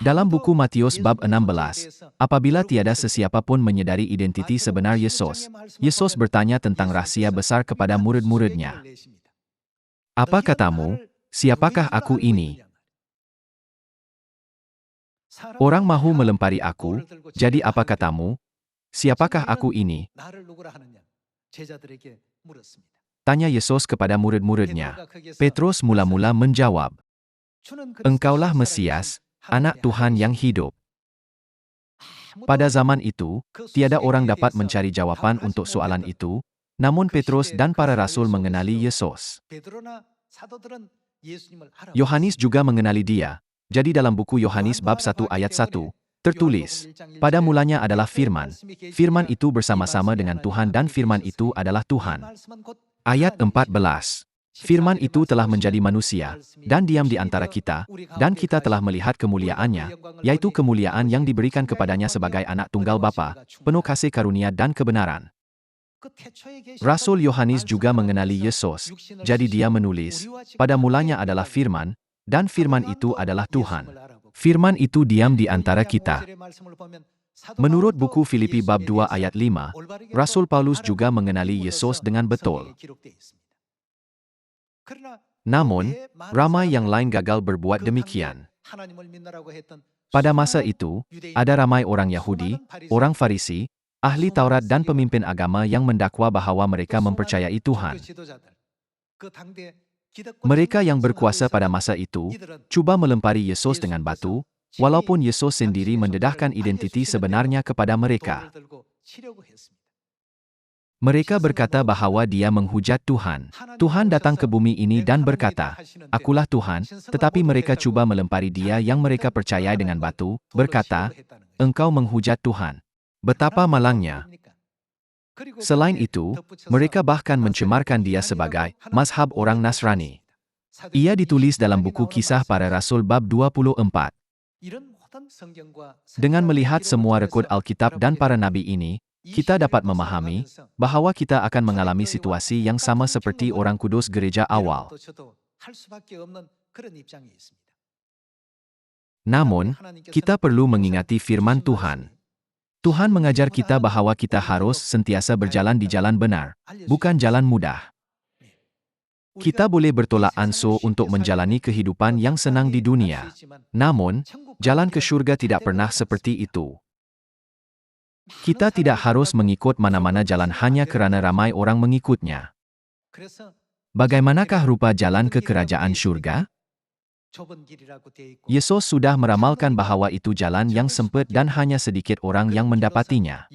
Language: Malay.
Dalam buku Matius bab 16, apabila tiada sesiapa pun menyadari identiti sebenar Yesus, Yesus bertanya tentang rahasia besar kepada murid-muridnya. Apa katamu, siapakah aku ini? Orang mahu melempari aku, jadi apa katamu, siapakah aku ini? Tanya Yesus kepada murid-muridnya. Petrus mula-mula menjawab, Engkaulah Mesias, Anak Tuhan yang hidup. Pada zaman itu, tiada orang dapat mencari jawaban untuk soalan itu, namun Petrus dan para rasul mengenali Yesus. Yohanes juga mengenali dia, jadi dalam buku Yohanes bab 1 ayat 1, tertulis, pada mulanya adalah Firman, Firman itu bersama-sama dengan Tuhan dan Firman itu adalah Tuhan. Ayat 14. Firman itu telah menjadi manusia, dan diam di antara kita, dan kita telah melihat kemuliaannya, yaitu kemuliaan yang diberikan kepadanya sebagai anak tunggal Bapa, penuh kasih karunia dan kebenaran. Rasul Yohanes juga mengenali Yesus, jadi dia menulis, pada mulanya adalah Firman, dan Firman itu adalah Tuhan. Firman itu diam di antara kita. Menurut buku Filipi bab 2 ayat 5, Rasul Paulus juga mengenali Yesus dengan betul. Namun, ramai yang lain gagal berbuat demikian. Pada masa itu, ada ramai orang Yahudi, orang Farisi, ahli Taurat dan pemimpin agama yang mendakwa bahwa mereka mempercayai Tuhan. Mereka yang berkuasa pada masa itu, cuba melempari Yesus dengan batu, walaupun Yesus sendiri mendedahkan identiti sebenarnya kepada mereka. Mereka berkata bahwa dia menghujat Tuhan. Tuhan datang ke bumi ini dan berkata, Akulah Tuhan, tetapi mereka cuba melempari dia yang mereka percayai dengan batu, berkata, Engkau menghujat Tuhan. Betapa malangnya. Selain itu, mereka bahkan mencemarkan dia sebagai mazhab orang Nasrani. Ia ditulis dalam buku Kisah Para Rasul bab 24. Dengan melihat semua rekod Alkitab dan para nabi ini, kita dapat memahami bahwa kita akan mengalami situasi yang sama seperti orang kudus gereja awal. Namun, kita perlu mengingati firman Tuhan. Tuhan mengajar kita bahwa kita harus sentiasa berjalan di jalan benar, bukan jalan mudah. Kita boleh bertolak ansur untuk menjalani kehidupan yang senang di dunia. Namun, jalan ke surga tidak pernah seperti itu. Kita tidak harus mengikut mana-mana jalan hanya kerana ramai orang mengikutnya. Bagaimanakah rupa jalan ke kerajaan surga? Yesus sudah meramalkan bahwa itu jalan yang sempit dan hanya sedikit orang yang mendapatinya.